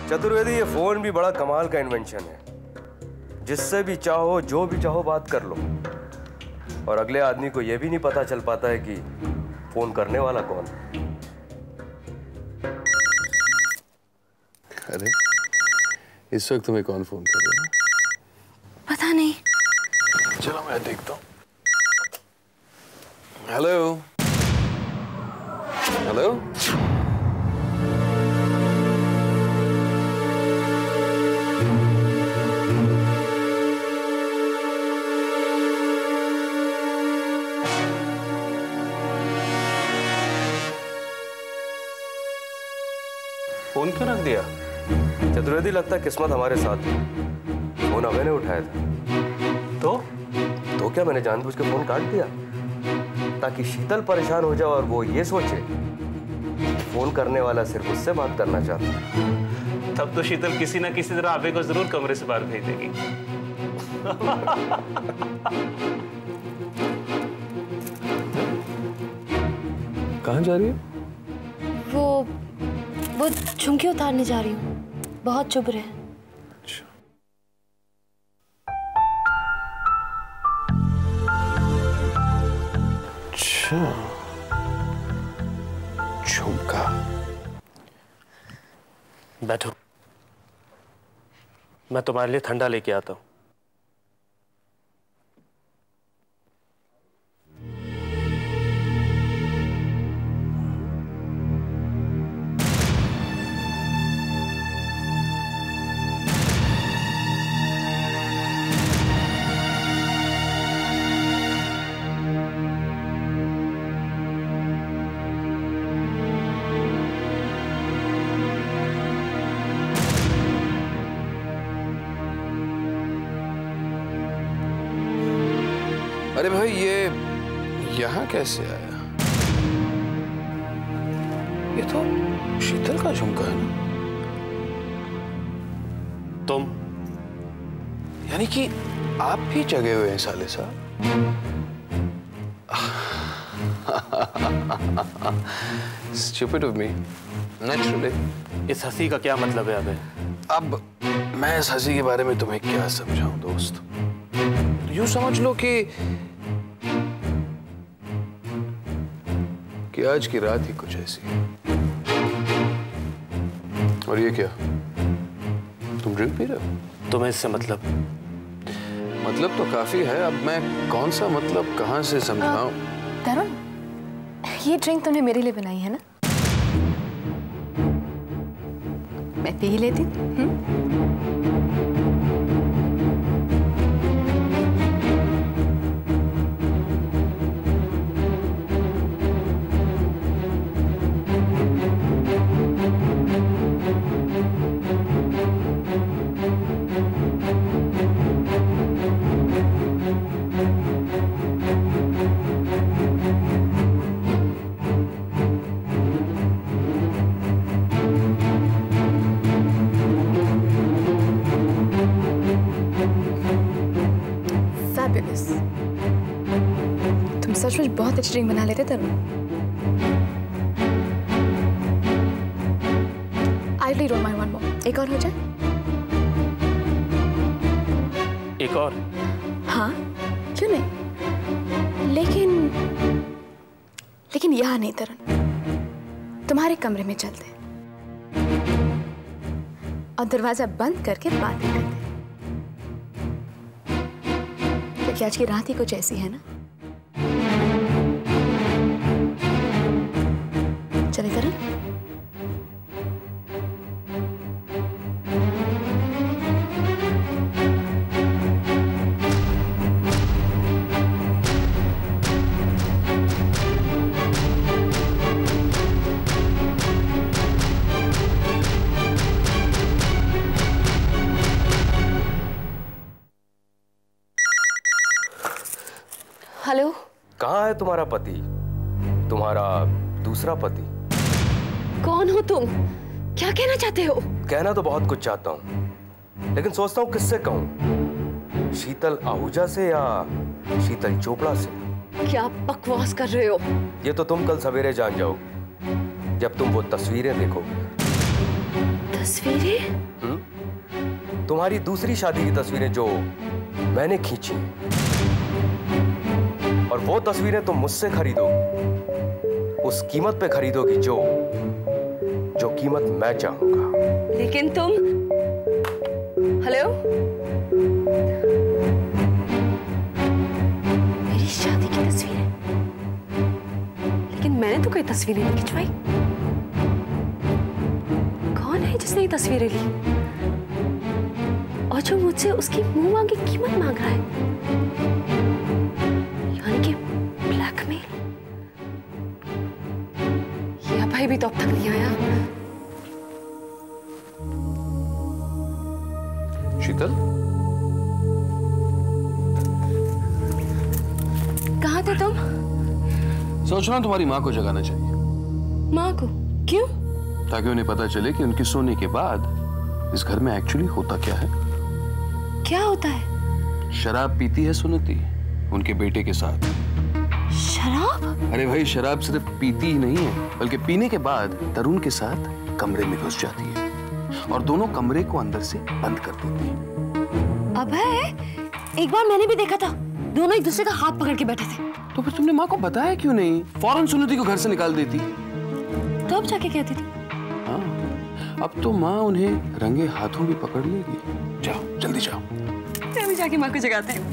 चतुर्वेदी, ये फोन भी बड़ा कमाल का इन्वेंशन है। जिससे भी चाहो, जो भी चाहो बात कर लो, और अगले आदमी को यह भी नहीं पता चल पाता है कि फोन करने वाला कौन है। अरे इस वक्त तुम्हें कौन फोन कर रहा है? पता नहीं। चलो मैं देखता हूँ। हेलो हेलो, फोन क्यों रख दिया? चतुर्वेदी, लगता है किस्मत हमारे साथ है। फोन हमें ने उठाया था। तो क्या मैंने जानबूझ के फोन काट दिया ताकि शीतल परेशान हो जाए और वो ये सोचे फोन करने वाला सिर्फ उससे बात करना चाहता है। तब तो शीतल किसी ना किसी तरह आबे को जरूर कमरे से बाहर भेज देगी। कहाँ जा रही है? वो झुमके उतारने जा रही हूँ, बहुत चुभ रहे हैं। अच्छा, झुमका। बैठो, मैं तुम्हारे लिए ठंडा लेके आता हूँ। अरे भाई, ये यहाँ कैसे आया? ये तो शीतल का झुमका है ना? तुम यानी कि आप भी जगे हुए हैं साले साहब। Stupid of me, naturally. इस हंसी का क्या मतलब है अबे? अब मैं इस हंसी के बारे में तुम्हें क्या समझाऊं दोस्त? यूं समझ लो कि आज की रात ही कुछ ऐसी है। और ये क्या, तुम ड्रिंक पी रहे हो? तुम्हें इससे मतलब तो काफी है। अब मैं कौन सा मतलब कहां से समझाऊं? तरुण, ये ड्रिंक तुमने मेरे लिए बनाई है ना? मैं पी ही लेती हूँ। तुम सचमुच बहुत अच्छी ड्रिंक बना लेते Tarun. I really don't mind one more. एक और हो जाए? एक और? हाँ, क्यों नहीं? लेकिन यहाँ नहीं तरुण, तुम्हारे कमरे में चलते और दरवाजा बंद करके बात करते, क्योंकि आज की रात ही कुछ ऐसी है ना। चले तरुण? हेलो, कहाँ है तुम्हारा पति, तुम्हारा दूसरा पति? कौन हो तुम? क्या कहना चाहते हो? कहना तो बहुत कुछ चाहता हूँ, लेकिन सोचता हूँ किससे कहूँ, शीतल आहूजा से या शीतल चोपड़ा से। क्या बकवास कर रहे हो? ये तो तुम कल सवेरे जान जाओगे जब तुम वो तस्वीरें देखोगे। तस्वीरें? तुम्हारी दूसरी शादी की तस्वीरें जो मैंने खींची, और वो तस्वीरें तुम मुझसे खरीदोगी, उस कीमत पे खरीदोगी जो कीमत मैं चाहूंगा। लेकिन तुम, हेलो, मेरी शादी की तस्वीरें, लेकिन मैंने तो कोई तस्वीरें नहीं खिंचवाई। कौन है जिसने ये तस्वीरें ली और जो मुझसे उसकी मुंह मांगी कीमत मांग रहा है? यानी कि ब्लैकमेल। ये भाई भी तो अब तक नहीं आया। शीतल, कहाँ थे तुम? सोच रहा हूं तुम्हारी माँ को जगाना चाहिए। माँ को? क्यों? ताकि उन्हें पता चले कि उनके सोने के बाद इस घर में एक्चुअली होता क्या है। क्या होता है? शराब पीती है सुनीति उनके बेटे के साथ। शराब? अरे भाई, शराब सिर्फ पीती ही नहीं है, बल्कि पीने के बाद तरुण के साथ कमरे में घुस जाती है और दोनों कमरे को अंदर से बंद कर देती है। अबे, एक बार मैंने भी देखा था, दोनों एक दूसरे का हाथ पकड़ के बैठे थे। तो फिर तुमने माँ को बताया क्यों नहीं? फौरन सुनीति को घर से निकाल देती। तब जाके कहती थी। हाँ, अब तो माँ उन्हें रंगे हाथों भी पकड़ लेगी। जाओ, जल्दी जाओ। मैं भी जाके माँ को जगाती हूँ।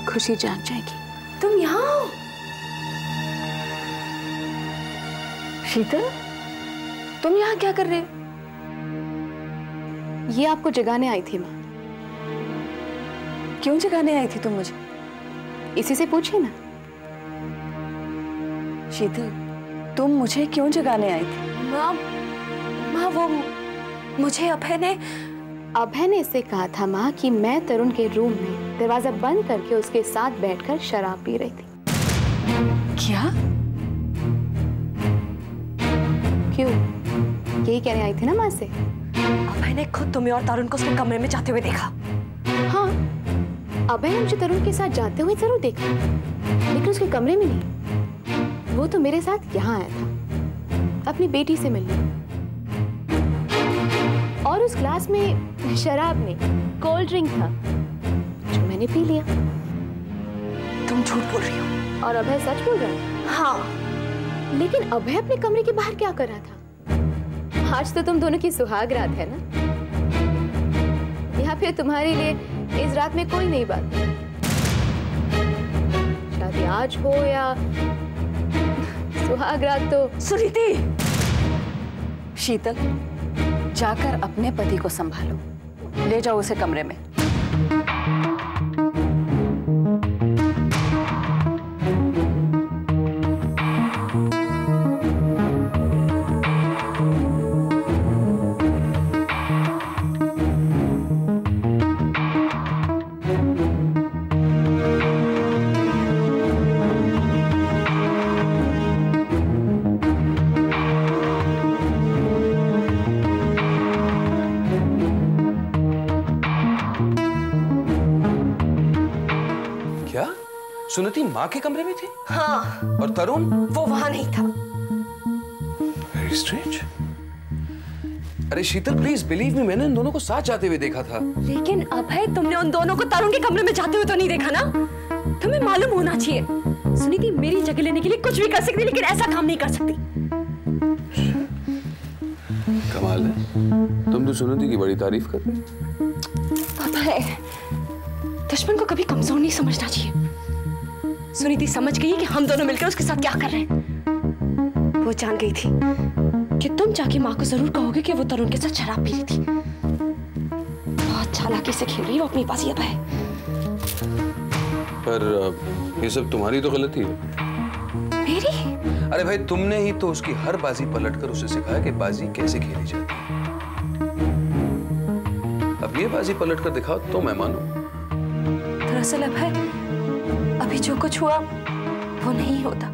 खुशी जाग जाएगी। तुम यहाँ हो? शीतल, तुम यहाँ क्या कर रहे हो? ये आपको जगाने आई थी माँ। क्यों जगाने आई थी तुम मुझे? इसी से पूछिए ना। शीतल, तुम मुझे क्यों जगाने आई थी? माँ वो मुझे अभय ने इससे कहा था माँ कि मैं तरुण के रूम में दरवाजा बंद करके उसके साथ बैठकर शराब पी रही थी। क्या? क्यों? यही कहने आई थी ना माँ से। अभय ने खुद तुम्हें और तरुण को उसके कमरे में जाते हुए देखा। हाँ, अभय ने मुझे तरुण के साथ जाते हुए जरूर देखा, लेकिन उसके कमरे में नहीं। वो तो मेरे साथ यहाँ आया था अपनी बेटी से मिलने, और उस ग्लास में शराब नहीं, कोल्ड ड्रिंक था जो मैंने पी लिया। तुम झूठ बोल रही हो। और अभय सच बोल रहा है? हाँ। लेकिन अभय अपने कमरे के बाहर क्या कर रहा था? आज तो तुम दोनों की सुहाग रात है ना, या फिर तुम्हारे लिए इस रात में कोई नई बात नहीं? शादी आज हो या सुहाग रात तो। सुनीति! शीतल, जाकर अपने पति को संभालो, ले जाओ उसे कमरे में। सुनीति माँ के कमरे में थी? हाँ। और तरुण? वो वहां नहीं था। Very strange. अरे शीतल, प्लीज बिलीव मी, मैंने इन दोनों को साथ जाते हुए देखा था। लेकिन अभय, तुमने उन दोनों को तरुण के कमरे में जाते हुए तो नहीं देखा ना? तुम्हें मालूम होना चाहिए। सुनीति मेरी जगह लेने के लिए कुछ भी कर सकती, लेकिन ऐसा काम नहीं कर सकती। कमाल है, तुम तो सुनीति की बड़ी तारीफ कर रही। अभय, दुश्मन को कभी कमजोर नहीं समझना चाहिए। सुनीति समझ गई कि हम दोनों मिलकर उसके साथ क्या कर रहे हैं। वो जान गई थी कि तुम जाके माँ को जरूर कहोगे कि वो तरुण के साथ शराब पी रही थी। बहुत चालाकी से खेल रही हो अपनी बाजी अभय। पर ये सब तुम्हारी तो गलती है। मेरी? अरे भाई, तुमने ही तो उसकी हर बाजी पलटकर उसे सिखाया कि बाजी कैसे खेली जाती है। अब अब ये बाजी पलट कर दिखाओ तो मैं मानूं। दरअसल अभय, अभी जो कुछ हुआ वो नहीं होता,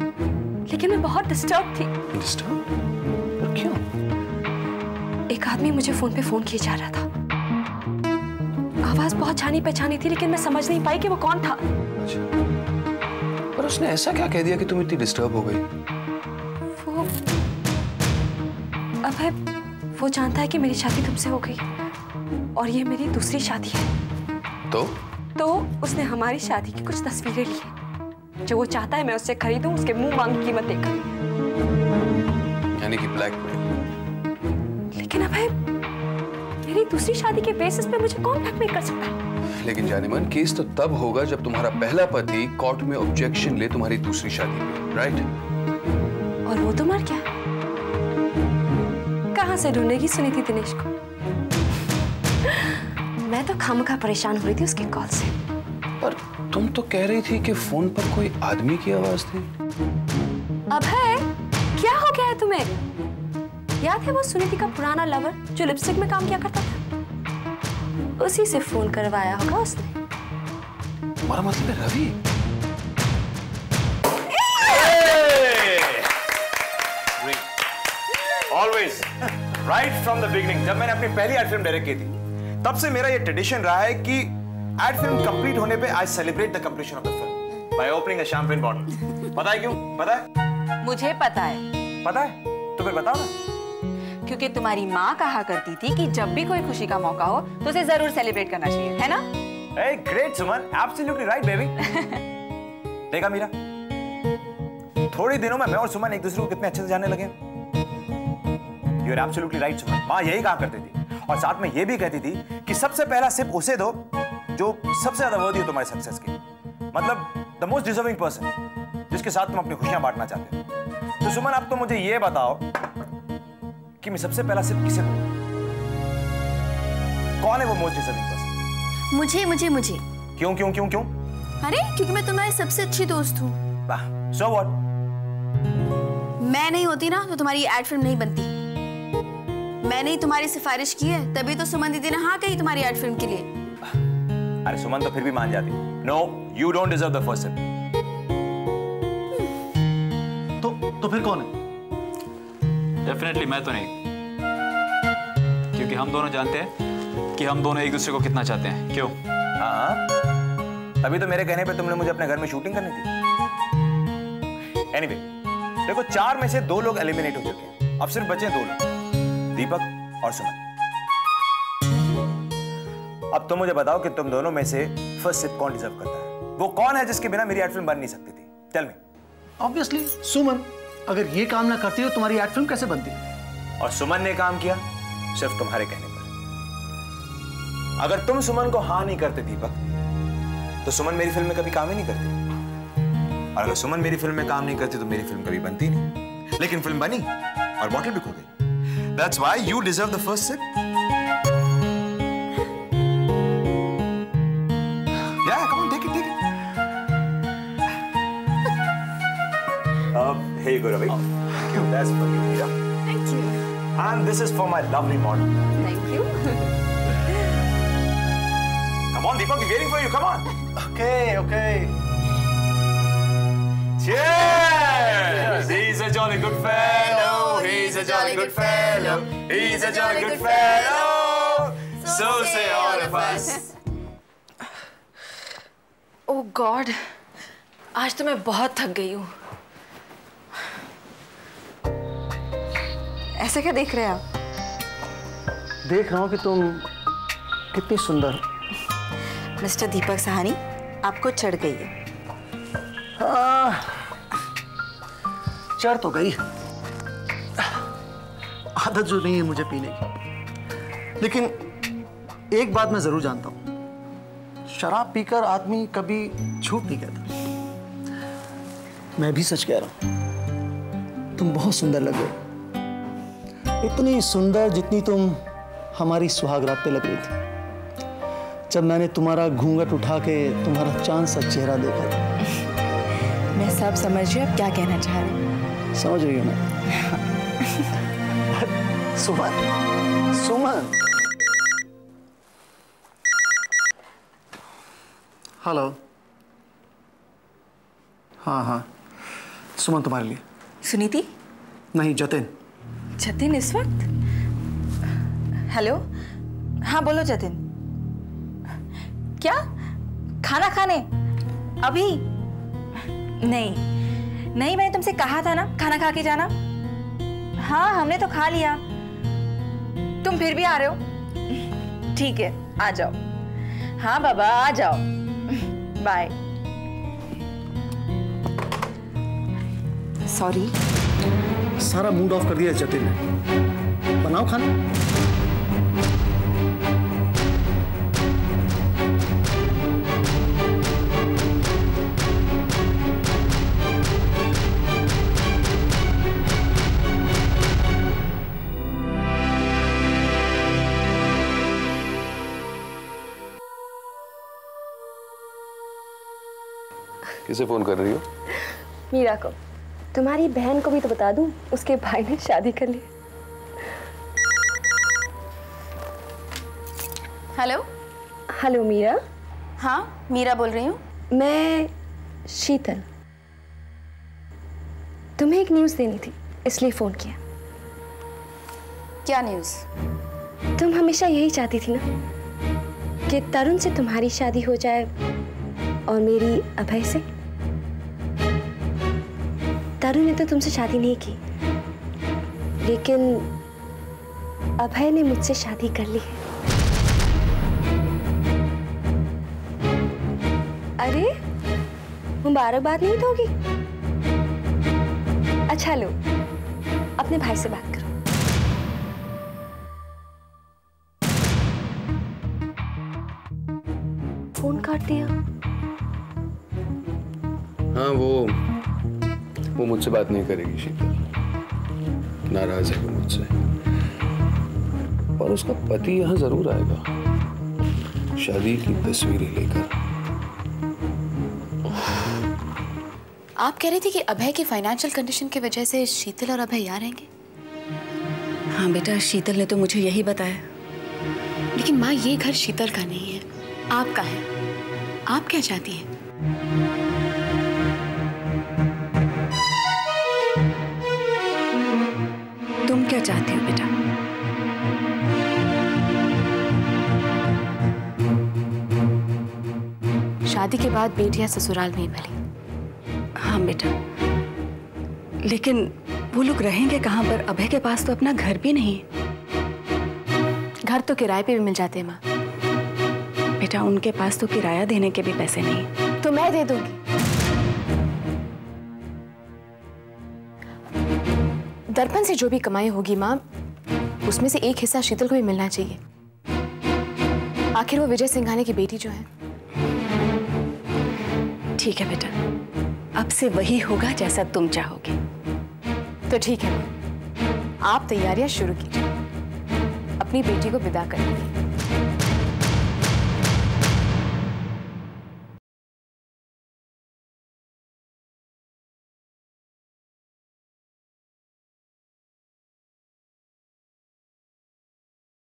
लेकिन मैं बहुत डिस्टर्ब थी। डिस्टर्ब? पर क्यों? एक आदमी मुझे फोन पे फोन किए जा रहा था। आवाज बहुत जानी पहचानी थी, लेकिन मैं समझ नहीं पाई कि वो कौन था। अच्छा। पर उसने ऐसा क्या कह दिया कि तुम इतनी डिस्टर्ब हो गई? वो अभय, वो जानता है कि मेरी शादी तुमसे हो गई और ये मेरी दूसरी शादी है। तो उसने हमारी शादी की कुछ तस्वीरें ली हैं, जो वो चाहता है मैं उससे खरीदूं, उसके मुंह मांगी कीमत देकर। यानी कि ब्लैकमेल। लेकिन अभय, मेरी दूसरी शादी के बेसिस पे मुझे कौन ब्लैकमेल कर सकता है? लेकिन जानेमन, केस तो तब होगा जब तुम्हारा पहला पति कोर्ट में ऑब्जेक्शन ले तुम्हारी दूसरी शादी पे, राइट? और वो तो मर गया। कहां से ढूंढेगी सुनीति दिनेश को? मैं तो खामखा परेशान हो रही थी उसके कॉल से। पर तुम तो कह रही थी कि फोन पर कोई आदमी की आवाज थी। अभय, क्या हो गया है तुम्हें? याद है वो सुनीति का पुराना लवर जो लिपस्टिक में काम किया करता था? उसी से फोन करवाया होगा उसने। तुम्हारा मतलब है Ravi? Always, right from the beginning, जब मैंने अपनी पहली एड फिल्म डायरेक्ट की थी, तब से मेरा ये ट्रेडिशन रहा है कि एड फिल्म कंप्लीट होने पे I celebrate the completion of the film by opening a champagne bottle. पता है क्यों? पता है? मुझे पता है। पता है? तो फिर बताओ ना। क्योंकि तुम्हारी माँ कहा करती थी कि जब भी कोई खुशी का मौका हो तो उसे जरूर सेलिब्रेट करना चाहिए, है ना? Hey, great सुमन, absolutely right baby। देखा मीरा, थोड़ी दिनों में मैं और सुमन एक दूसरे को कितने अच्छे से जानने लगे। You are absolutely right सुमन। माँ यही कहा करती थी और साथ में ये भी कहती थी कि सबसे पहला सिप उसे दो जो सबसे ज्यादा वर्दी हो तुम्हारे सक्सेस की, मतलब द मोस्ट डिजर्विंग पर्सन, जिसके साथ तुम अपनी खुशियां बांटना चाहते हो। तो सुमन, अब तो मुझे ये बताओ कि मैं सबसे पहला सिप किसे दूं? कौन है वो मोस्ट डिजर्विंग पर्सन? मुझे मुझे मुझे। क्यों क्यों क्यों क्यों? अरे क्योंकि मैं तुम्हारी सबसे अच्छी दोस्त हूँ। So what? मैं नहीं होती ना तो तुम्हारी एड फिल्म नहीं बनती। मैंने ही तुम्हारी सिफारिश की है, तभी तो सुमन दीदी ने हाँ कही तुम्हारी एड फिल्म के लिए। अरे सुमन तो फिर भी मान जाती। No, you don't deserve the first sip. तो फिर कौन है? डेफिनेटली मैं तो नहीं, क्योंकि हम दोनों जानते हैं कि हम दोनों एक दूसरे को कितना चाहते हैं। क्यों? हाँ, तभी तो मेरे कहने पे तुमने मुझे अपने घर में शूटिंग करनी थी। Anyway, देखो 4 में से 2 लोग एलिमिनेट हो चुके हैं, अब सिर्फ बचे 2 लोग, दीपक और सुमन। अब तुम मुझे बताओ कि तुम दोनों में से फर्स्ट सिप कौन डिजर्व करता है? वो कौन है जिसके बिना मेरी एड फिल्म बन नहीं सकती थी? Tell me. ऑब्वियसली सुमन। अगर ये काम ना करती तो तुम्हारी एड फिल्म कैसे बनती? और सुमन ने काम किया सिर्फ तुम्हारे कहने पर। अगर तुम सुमन को हाँ नहीं करते दीपक, तो सुमन मेरी फिल्म में कभी काम ही नहीं करती। और अगर सुमन मेरी फिल्म में काम नहीं करती तो मेरी फिल्म कभी बनती नहीं। लेकिन फिल्म बनी और बॉटल भी खो गई। That's why you deserve the first sip. Yeah, come on, take it, take it. Here you go, Ravi. Thank you. That's for you, Mira. Thank you. And this is for my lovely model. Thank you. Come on, Deepak, we're waiting for you. Come on. Okay. Cheers! He's a jolly good fellow. He's a jolly good fellow. He's a jolly good fellow. So say all of us. Oh God, आज तो मैं बहुत थक गई हूँ। ऐसे क्या देख रहे हैं आप? देख रहा हूँ कि तुम कितनी सुंदर हो। मिस्टर दीपक सहानी, आपको चढ़ गई है। चढ़ तो गई, आदत जो नहीं है मुझे पीने की। लेकिन एक बात मैं जरूर जानता हूं, शराब पीकर आदमी कभी झूठ नहीं कहता। मैं भी सच कह रहा हूं, तुम बहुत सुंदर लग रही, इतनी सुंदर जितनी तुम हमारी सुहागरात पे लग रही थी, जब मैंने तुम्हारा घूंघट उठा के तुम्हारा चांद सा चेहरा देखा था। मैं सब समझ रही हूँ आप क्या कहना चाह रहे हैं। समझ रही हो ना? सुमन, सुमन। हेलो। हाँ हाँ, सुमन तुम्हारे लिए। सुनीति? नहीं, जतिन। जतिन इस वक्त? हेलो, हाँ बोलो जतिन। क्या? खाना खाने? अभी? नहीं नहीं, मैंने तुमसे कहा था ना खाना खा के जाना। हाँ हमने तो खा लिया, तुम फिर भी आ रहे हो? ठीक है, आ जाओ। हाँ बाबा आ जाओ, बाय। सॉरी। सारा मूड ऑफ कर दिया जतिन ने। बनाओ खाना। किसे फोन कर रही हो? मीरा को। तुम्हारी बहन को भी तो बता दूं, उसके भाई ने शादी कर ली। हेलो। हेलो मीरा। हाँ मीरा बोल रही हूँ। मैं शीतल। तुम्हें एक न्यूज़ देनी थी, इसलिए फोन किया। क्या न्यूज़? तुम हमेशा यही चाहती थी ना कि तरुण से तुम्हारी शादी हो जाए और मेरी अभय से। तरुण ने तो तुमसे शादी नहीं की, लेकिन अभय ने मुझसे शादी कर ली है। अरे मुबारकबाद नहीं दोगी? अच्छा लो, अपने भाई से बात करो। फोन काट दिया। हाँ वो मुझसे बात नहीं करेगी शीतल, नाराज है वो मुझसे। और उसका पति यहाँ जरूर आएगा, शादी की तस्वीरें लेकर। आप कह रही थी कि अभय की फाइनेंशियल कंडीशन की वजह से शीतल और अभय यहाँ रहेंगे? हाँ बेटा, शीतल ने तो मुझे यही बताया। लेकिन माँ, ये घर शीतल का नहीं है, आपका है। आप क्या चाहती हैं? तुम क्या चाहती हो बेटा? शादी के बाद बेटियां ससुराल में ही भली। हाँ बेटा, लेकिन वो लोग रहेंगे कहाँ पर? अभय के पास तो अपना घर भी नहीं है। घर तो किराए पे भी मिल जाते हैं माँ। बेटा, उनके पास तो किराया देने के भी पैसे नहीं। तो मैं दे दूंगी। दर्पण से जो भी कमाई होगी माँ, उसमें से एक हिस्सा शीतल को भी मिलना चाहिए। आखिर वो विजय सिंघानिया की बेटी जो है। ठीक है बेटा, अब से वही होगा जैसा तुम चाहोगे। तो ठीक है माँ, आप तैयारियां शुरू कीजिए, अपनी बेटी को विदा कर दीजिए।